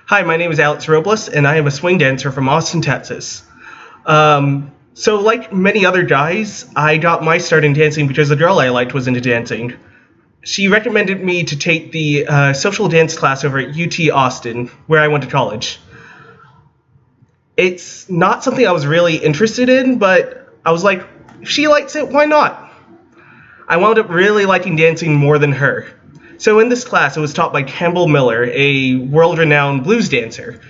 Hi, my name is Alex Robles, and I am a swing dancer from Austin, Texas. So, like many other guys, I got my start in dancing because the girl I liked was into dancing. She recommended me to take the social dance class over at UT Austin, where I went to college. It's not something I was really interested in, but I was like, if she likes it, why not? I wound up really liking dancing more than her. So in this class, it was taught by Campbell Miller, a world-renowned blues dancer.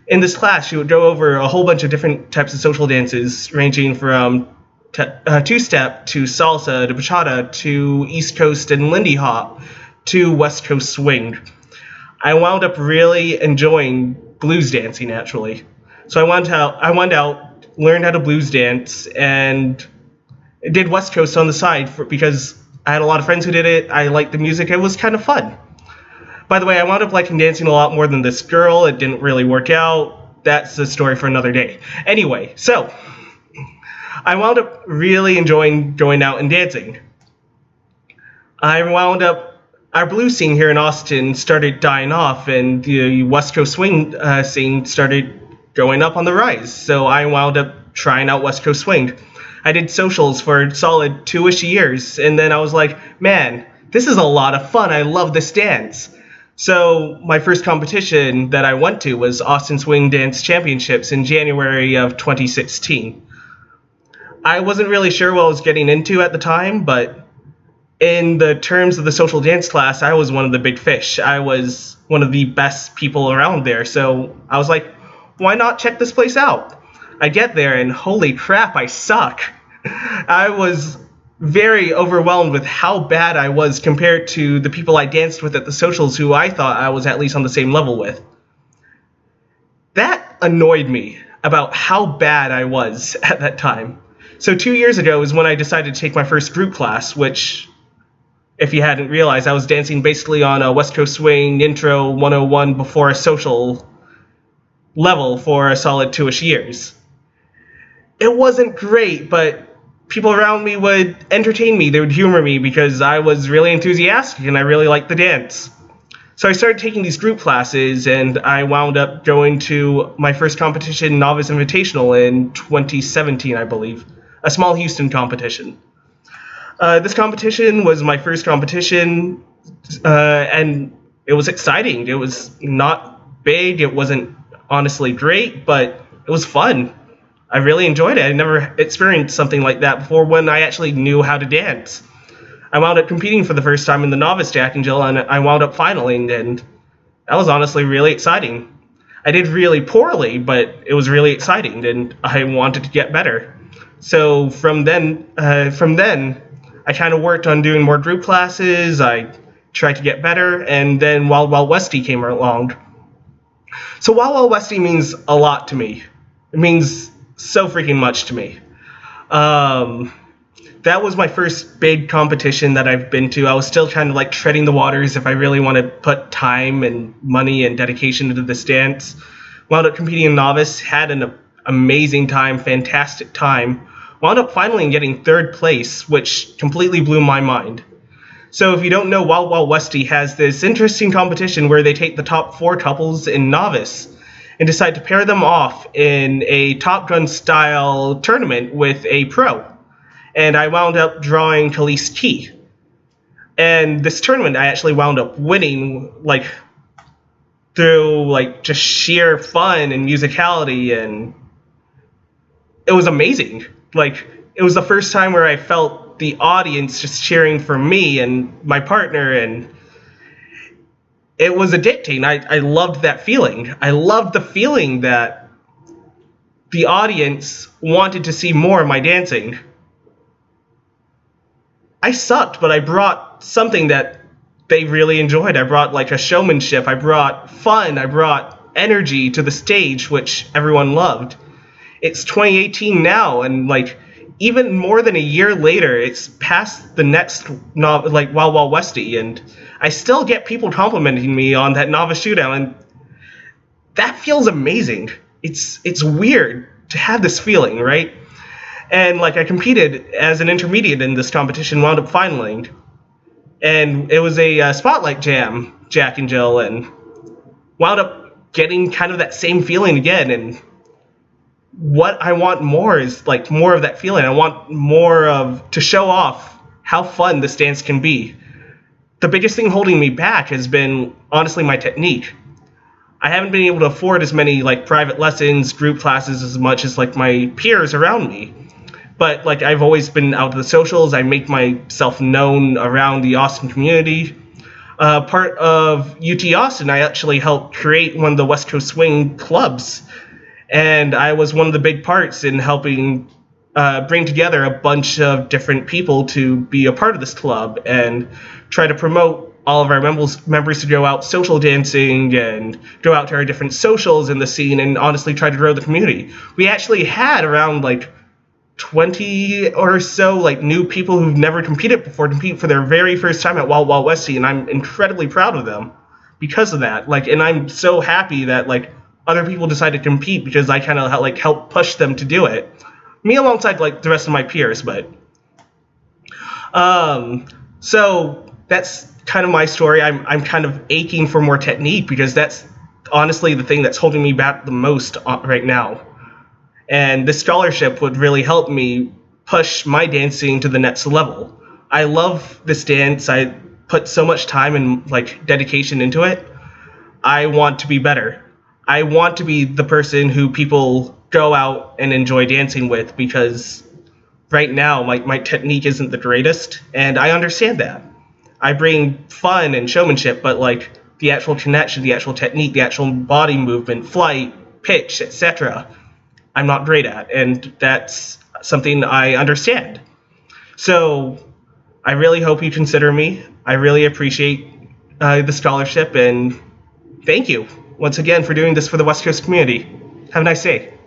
In this class, she would go over a whole bunch of different types of social dances, ranging from two-step to salsa to bachata to East Coast and Lindy Hop to West Coast swing. I wound up really enjoying blues dancing, actually. So I went out, learned how to blues dance, and did West Coast on the side because I had a lot of friends who did it. I liked the music. It was kind of fun. By the way, I wound up liking dancing a lot more than this girl. It didn't really work out. That's a story for another day. Anyway, so I wound up really enjoying going out and dancing. Our blues scene here in Austin started dying off, and the West Coast swing scene started going up on the rise. So I wound up trying out West Coast swing. I did socials for a solid 2-ish years, and then I was like, man, this is a lot of fun. I love this dance. So my first competition that I went to was Austin Swing Dance Championships in January of 2016. I wasn't really sure what I was getting into at the time, but in the terms of the social dance class, I was one of the big fish. I was one of the best people around there, so I was like, why not check this place out? I get there and holy crap, I suck. I was very overwhelmed with how bad I was compared to the people I danced with at the socials who I thought I was at least on the same level with. That annoyed me about how bad I was at that time. So 2 years ago is when I decided to take my first group class, which, if you hadn't realized, I was dancing basically on a West Coast Swing Intro 101 before a social level for a solid 2-ish years. It wasn't great, but people around me would entertain me. They would humor me because I was really enthusiastic and I really liked the dance. So I started taking these group classes, and I wound up going to my first competition, Novice Invitational, in 2017, I believe, a small Houston competition. This competition was my first competition, and it was exciting. It was not big. It wasn't honestly great, but it was fun. I really enjoyed it. I never experienced something like that before when I actually knew how to dance. I wound up competing for the first time in the novice Jack and Jill, and I wound up finaling, and that was honestly really exciting. I did really poorly, but it was really exciting, and I wanted to get better. So from then, I kind of worked on doing more group classes. I tried to get better, and then Wild Wild Westy came along. So Wild Wild Westy means a lot to me. It means so freaking much to me. That was my first big competition that I've been to. I was still kind of like treading the waters if I really want to put time and money and dedication into this dance. Wound up competing in novice, had an amazing time, fantastic time. Wound up finally getting third place, which completely blew my mind. So if you don't know, Wild Wild Westy has this interesting competition where they take the top 4 couples in novice and decide to pair them off in a Top Gun style tournament with a pro. And I wound up drawing Khalees Key. And this tournament I actually wound up winning, through just sheer fun and musicality, and it was amazing. It was the first time where I felt the audience just cheering for me and my partner, and it was addicting. I loved that feeling. I loved the feeling that the audience wanted to see more of my dancing. I sucked, but I brought something that they really enjoyed. I brought a showmanship. I brought fun. I brought energy to the stage, which everyone loved. It's 2018 now, and even more than a year later, it's past the next Wild Wild Westy, and I still get people complimenting me on that novice shootout, and that feels amazing. It's weird to have this feeling, right? And I competed as an intermediate in this competition, wound up finaling, and it was a spotlight jam, Jack and Jill, and wound up getting kind of that same feeling again. And what I want more is like more of that feeling. I want more of to show off how fun this dance can be. The biggest thing holding me back has been honestly my technique. I haven't been able to afford as many like private lessons, group classes as much as like my peers around me. But like I've always been out to the socials. I make myself known around the Austin community. Part of UT Austin, I actually helped create one of the West Coast Swing clubs, and I was one of the big parts in helping bring together a bunch of different people to be a part of this club and try to promote all of our members to go out social dancing and go out to our different socials in the scene and honestly try to grow the community. We actually had around like 20 or so like new people who've never competed before compete for their very first time at Wild Wild Westy, and I'm incredibly proud of them because of that. Like, and I'm so happy that like other people decided to compete because I kind of like helped push them to do it. Me alongside like the rest of my peers, but so that's kind of my story. I'm kind of aching for more technique because that's honestly the thing that's holding me back the most right now. And this scholarship would really help me push my dancing to the next level. I love this dance. I put so much time and like dedication into it. I want to be better. I want to be the person who people go out and enjoy dancing with, because right now my technique isn't the greatest, and I understand that. I bring fun and showmanship, but like the actual connection, the actual technique, the actual body movement, flight, pitch, etc., I'm not great at, and that's something I understand. So I really hope you consider me. I really appreciate the scholarship, and thank you once again for doing this for the West Coast community. Have a nice day.